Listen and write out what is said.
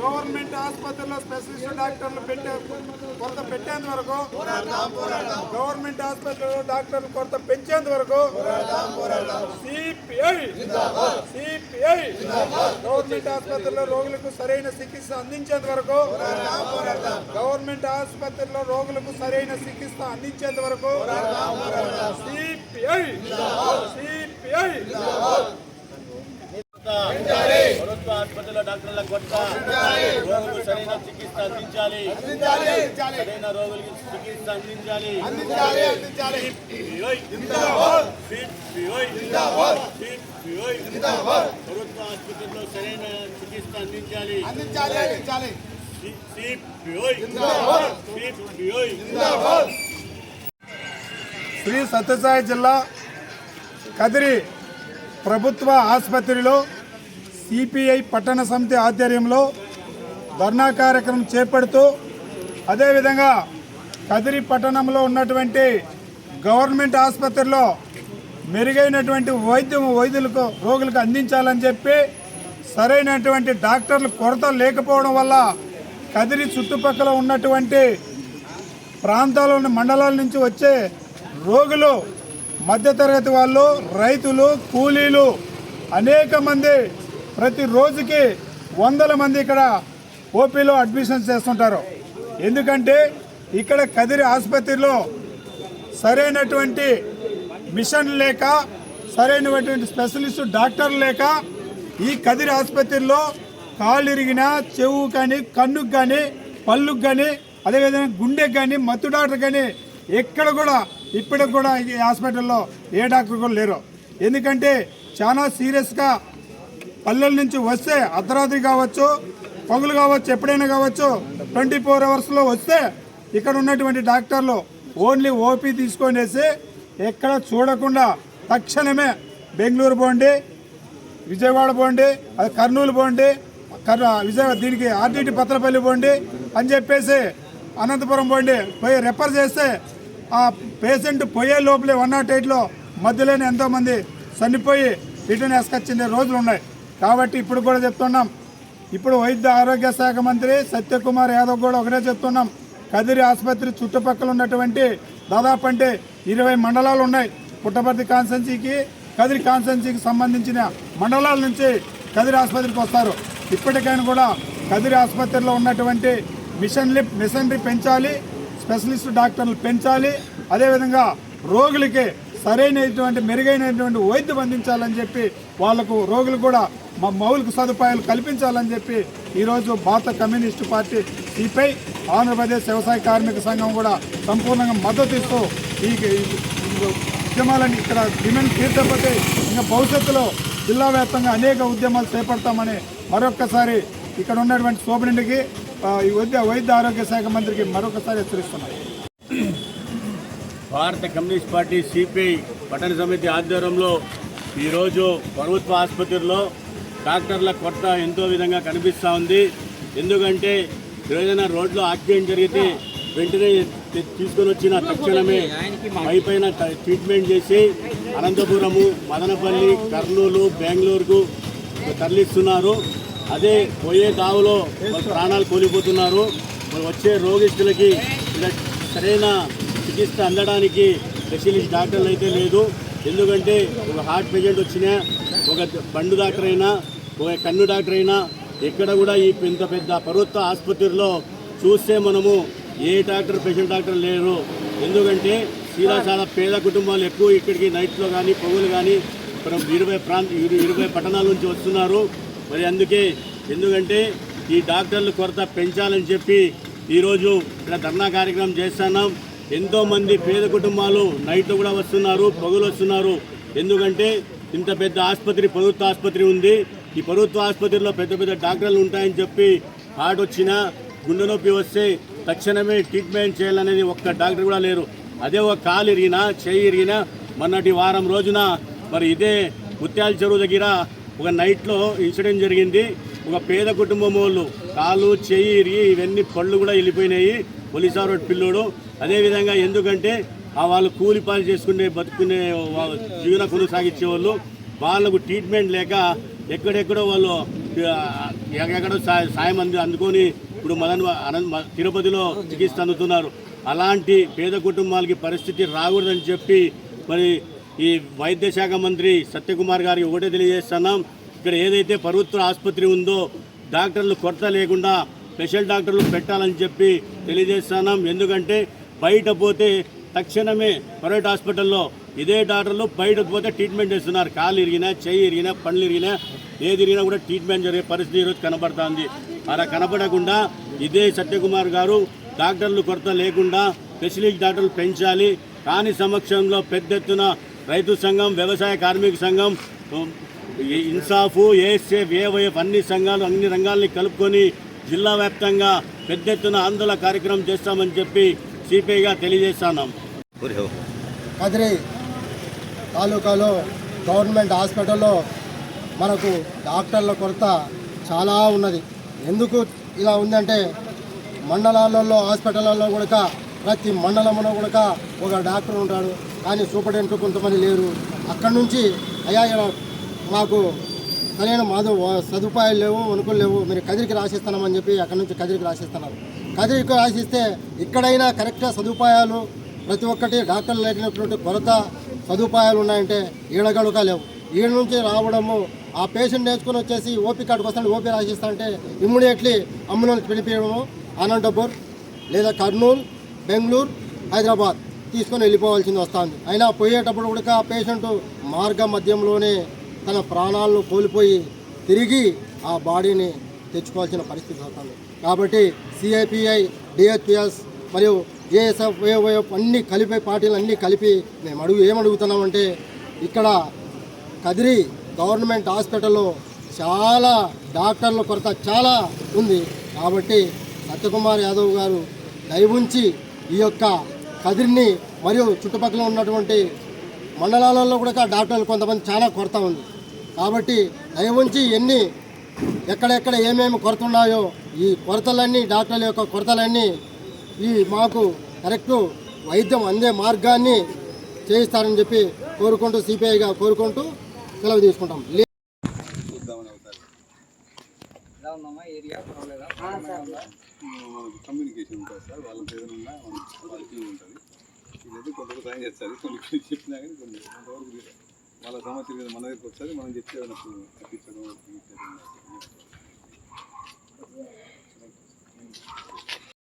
Government ఆసుపత్రుల్లో specialist డాక్టర్లు కొరత పెట్టేంత వరకు, గవర్నమెంట్ ఆసుపత్రుల్లో డాక్టర్లు కొరత పెంచేంత వరకు సిపిఐ గవర్నమెంట్ ఆసుపత్రుల్లో రోగులకు సరైన చికిత్స అందించేంత వరకు, గవర్నమెంట్ ఆసుపత్రుల్లో రోగులకు సరైన చికిత్స అందించేంత వరకు సిపిఐ ప్రభుత్వ ఆసుపత్రుల డాక్టర్ల కొత్త రోగులకు సరైన చికిత్స అందించాలి, సరైన రోగులకి చికిత్స అందించాలి. ప్రభుత్వ ఆసుపత్రుల్లో సరైన చికిత్స అందించాలి. శ్రీ సత్యసాయి జిల్లా కదిరి ప్రభుత్వ ఆసుపత్రిలో సిపిఐ పట్టణ సమితి ఆధ్వర్యంలో ధర్నా కార్యక్రమం చేపడుతూ, అదేవిధంగా కదిరి పట్టణంలో ఉన్నటువంటి గవర్నమెంట్ ఆసుపత్రిలో మెరుగైనటువంటి వైద్యులకు రోగులకు అందించాలని చెప్పి సరైనటువంటి డాక్టర్లు కొరత లేకపోవడం వల్ల కదిరి చుట్టుపక్కల ఉన్నటువంటి ప్రాంతాల మండలాల నుంచి వచ్చే రోగులు, మధ్యతరగతి వాళ్ళు, రైతులు, కూలీలు అనేక మంది ప్రతిరోజుకి వందల మంది ఇక్కడ ఓపీలో అడ్మిషన్స్ చేస్తుంటారు. ఎందుకంటే ఇక్కడ కదిరి ఆసుపత్రిలో సరైనటువంటి మిషన్ లేక, సరైనటువంటి స్పెషలిస్ట్ డాక్టర్లు లేక ఈ కదిరి ఆసుపత్రిలో కాళ్ళు ఇరిగినా, చెవు కానీ, కన్నుకు కానీ, పళ్ళుకు కానీ, అదేవిధంగా గుండెకి కానీ, మత్తు డాక్టర్ కానీ ఎక్కడ కూడా ఇప్పటికి కూడా ఈ హాస్పిటల్లో ఏ డాక్టర్ కూడా లేరు. ఎందుకంటే చాలా సీరియస్గా పల్లెల నుంచి వస్తే అర్ధరాత్రి కావచ్చు, పగులు కావచ్చు, ఎప్పుడైనా కావచ్చు, 24 అవర్స్లో వస్తే ఇక్కడ ఉన్నటువంటి డాక్టర్లు ఓన్లీ ఓపీ తీసుకొనేసి ఎక్కడ చూడకుండా తక్షణమే బెంగళూరు పోండి, విజయవాడ పోండి, అది కర్నూలు పోండి, విజయవాడ దీనికి ఆర్టీటీ పత్రపల్లి పోండి అని చెప్పేసి అనంతపురం పోండి పోయి రెఫర్ చేస్తే ఆ పేషెంట్ పోయే లోపలే 108లో మధ్యలోనే ఎంతోమంది చనిపోయి రిటర్న్ వేసుకొచ్చిన రోజులు ఉన్నాయి. కాబట్టి ఇప్పుడు కూడా చెప్తున్నాం, ఇప్పుడు వైద్య ఆరోగ్య శాఖ మంత్రి సత్యకుమార్ యాదవ్ కూడా ఒకటే చెప్తున్నాం, కదిరి ఆసుపత్రి చుట్టుపక్కల ఉన్నటువంటి దాదాపు అంటే 20 మండలాలు ఉన్నాయి. పుట్టపర్తి కాన్స్టెన్సీకి, కదిరి కాన్స్టెన్సీకి సంబంధించిన మండలాల నుంచి కదిరి ఆసుపత్రికి వస్తారు. ఇప్పటికైనా కూడా కదిరి ఆసుపత్రిలో ఉన్నటువంటి మిషనరీ పెంచాలి, స్పెషలిస్ట్ డాక్టర్లు పెంచాలి, అదేవిధంగా రోగులకి సరైనటువంటి మెరుగైనటువంటి వైద్యం అందించాలని చెప్పి వాళ్లకు రోగులు కూడా మౌలిక సదుపాయాలు కల్పించాలని చెప్పి ఈరోజు భారత కమ్యూనిస్టు పార్టీ సిపిఐ, ఆంధ్రప్రదేశ్ వ్యవసాయ కార్మిక సంఘం కూడా సంపూర్ణంగా మద్దతు ఇస్తూ ఈ ఉద్యమాలని ఇక్కడ డిమాండ్ తీర్చకపోతే ఇంకా భవిష్యత్తులో జిల్లా వ్యాప్తంగా అనేక ఉద్యమాలు చేపడతామని మరొక్కసారి ఇక్కడ ఉన్నటువంటి సూపరింటెండెంట్కి, వైద్య ఆరోగ్య శాఖ మంత్రికి మరొకసారి హెచ్చరిస్తున్నారు. భారత కమ్యూనిస్ట్ పార్టీ సిపిఐ పట్టణ సమితి ఆధ్వర్యంలో ఈరోజు ప్రభుత్వ ఆసుపత్రిలో డాక్టర్ల కొరత ఎంతో విధంగా కనిపిస్తూ ఉంది. ఎందుకంటే ఏదైనా రోడ్లో యాక్సిడెంట్ జరిగితే వెంటనే తీసుకొని వచ్చిన తక్షణమే పైపైన ట్రీట్మెంట్ చేసి అనంతపురము, మదనపల్లి, కర్నూలు, బెంగళూరుకు తరలిస్తున్నారు. అదే పోయే దావులో ప్రాణాలు కోల్పోతున్నారు. వచ్చే రోగిస్తులకి సరైన చికిత్స అందడానికి స్పెషలిస్ట్ డాక్టర్లు అయితే లేదు. ఎందుకంటే ఒక హార్ట్ పేషెంట్ వచ్చినా, ఒక బండు డాక్టర్ అయినా, ఒక కన్ను డాక్టర్ అయినా ఎక్కడ కూడా ఈ ఇంత పెద్ద ప్రభుత్వ ఆసుపత్రిలో చూస్తే మనము ఏ డాక్టర్ పేషెంట్ డాక్టర్ లేరు. ఎందుకంటే చాలా పేద కుటుంబాలు ఎక్కువ ఇక్కడికి నైట్లో కానీ, పొగులు కానీ 20 పట్టణాల నుంచి వస్తున్నారు. మరి ఎందుకంటే ఈ డాక్టర్ల కొరత పెంచాలని చెప్పి ఈరోజు ఇక్కడ ధర్నా కార్యక్రమం చేస్తున్నాం. ఎంతోమంది పేద కుటుంబాలు నైట్లో కూడా వస్తున్నారు, పొగులు వస్తున్నారు. ఎందుకంటే ఇంత పెద్ద ఆసుపత్రి, ప్రభుత్వ ఆసుపత్రి ఉంది. ఈ ప్రభుత్వ ఆసుపత్రిలో పెద్ద పెద్ద డాక్టర్లు ఉంటాయని చెప్పి హార్ట్ వచ్చినా, గుండె నొప్పి వస్తే తక్షణమే ట్రీట్మెంట్ చేయాలనేది ఒక్క డాక్టర్ కూడా లేరు. అదే ఒక కాలు ఇరిగినా, చెయ్యి ఇరిగినా మొన్నటి వారం రోజున మరి ఇదే ముత్యాల చెరువు దగ్గర ఒక నైట్లో ఇన్సిడెంట్ జరిగింది. ఒక పేద కుటుంబం వాళ్ళు కాలు, చెయ్యి ఇరిగి ఇవన్నీ పళ్ళు కూడా వెళ్ళిపోయినాయి. పోలీసారు పిల్లోడు. అదేవిధంగా ఎందుకంటే వాళ్ళు కూలిపాలు చేసుకునే బతుకునే జీవన కొనసాగించే వాళ్ళు, వాళ్ళకు ట్రీట్మెంట్ లేక ఎక్కడెక్కడో వాళ్ళు ఎక్కడో సాయం అందుకొని ఇప్పుడు తిరుపతిలో చికిత్స అందుతున్నారు. అలాంటి పేద కుటుంబాలకి పరిస్థితి రాకూడదని చెప్పి మరి ఈ వైద్య శాఖ మంత్రి సత్యకుమార్ గారికి ఒకటే తెలియజేస్తున్నాం. ఇక్కడ ఏదైతే ప్రభుత్వ ఆసుపత్రి ఉందో డాక్టర్లు కొరత లేకుండా స్పెషల్ డాక్టర్లు పెట్టాలని చెప్పి తెలియజేస్తున్నాం. ఎందుకంటే బయట పోతే తక్షణమే ప్రైవేట్ హాస్పిటల్లో ఇదే డాక్టర్లు బయట పోతే ట్రీట్మెంట్ చేస్తున్నారు. కాలు ఇరిగినా, చెయ్యి ఇరిగినా, పండ్లు ఇరిగినా, ఏది ఇరిగినా కూడా ట్రీట్మెంట్ జరిగే పరిస్థితి ఈరోజు కనబడుతుంది. అలా కనపడకుండా ఇదే సత్యకుమార్ గారు డాక్టర్లు కొరత లేకుండా స్పెషలిస్ట్ డాక్టర్లు పెంచాలి. కాని సమక్షంలో పెద్ద ఎత్తున రైతు సంఘం, వ్యవసాయ కార్మిక సంఘం, ఇన్సాఫ్, ఏఎస్ఎఫ్, ఏవైఎఫ్ అన్ని సంఘాలు అన్ని రంగాల్ని కలుపుకొని జిల్లా వ్యాప్తంగా పెద్ద ఎత్తున ఆందోళన కార్యక్రమం చేస్తామని చెప్పి సిపిఐగా తెలియజేస్తున్నాం. కదిరి తాలూకాలో గవర్నమెంట్ హాస్పిటల్లో మనకు డాక్టర్ల కొరత చాలా ఉన్నది. ఎందుకు ఇలా ఉందంటే మండలాలలో హాస్పిటల్లో కూడా ప్రతి మండలంలో కూడా ఒక డాక్టర్ ఉంటాడు, కానీ సూపరింటెండెంట్ కొంతమంది లేరు. అక్కడి నుంచి అయ్యా మాకు సరైన సదుపాయాలు లేవు, వణుకులు లేవు, మీరు కదిరికి రాసిస్తున్నామని చెప్పి అక్కడి నుంచి కదిరికి రాసిస్తున్నారు. కదిరికి రాసిస్తే ఇక్కడైనా కరెక్ట్గా సదుపాయాలు ప్రతి ఒక్కటి డాక్టర్లు లేనటువంటి కొరత సదుపాయాలు ఉన్నాయంటే ఈడగడుగా లేవు. ఈడ నుంచి రావడము ఆ పేషెంట్ నేర్చుకుని వచ్చేసి ఓపీ కార్డుకి వస్తాడు, ఓపీ రాసిస్తానంటే ఇమ్మీడియట్లీ అంబులెన్స్ పిలిపించడము అనంతపూర్ లేదా కర్నూలు, బెంగళూరు, హైదరాబాద్ తీసుకొని వెళ్ళిపోవాల్సింది వస్తుంది. అయినా పోయేటప్పుడు కూడా ఆ పేషెంట్ మార్గ మధ్యంలోనే తన ప్రాణాలను కోల్పోయి తిరిగి ఆ బాడీని తెచ్చుకోవాల్సిన పరిస్థితి వస్తుంది. కాబట్టి సిఐపిఐ, డిహెచ్పిఎస్ మరియు ఏఎస్ఎఫ్, ఏఓఎఫ్ అన్నీ కలిపి పార్టీలు అన్నీ కలిపి మేము ఏమడుగుతున్నామంటే ఇక్కడ కదిరి గవర్నమెంట్ హాస్పిటల్లో చాలా డాక్టర్ల కొరత చాలా ఉంది. కాబట్టి సత్యకుమార్ యాదవ్ గారు దయవుంచి ఈ యొక్క కదిరిని మరియు చుట్టుపక్కల ఉన్నటువంటి మండలాలలో కూడా డాక్టర్లు కొంతమంది చాలా కొరత ఉంది. కాబట్టి దయవుంచి ఎక్కడెక్కడ ఏమేమి కొరత ఉన్నాయో ఈ కొరతలన్నీ డాక్టర్ల యొక్క కొరతలన్నీ మాకు కరెక్టు వైద్యం అందే మార్గాన్ని చేయిస్తారని చెప్పి కోరుకుంటూ సిపిఐగా కోరుకుంటూ సెలవు తీసుకుంటాం. కమ్యూనికేషన్ ఉంటుంది సార్, వాళ్ళకి ఏదైనా వాళ్ళకి ఉంటుంది. ఇదైతే కొంతవరకు సాయం చేస్తారు, కొన్ని చెప్పినా కానీ కొంతవరకు వాళ్ళ సమస్య మన దగ్గరికి వస్తుంది, మనం చెప్తే తప్పించడం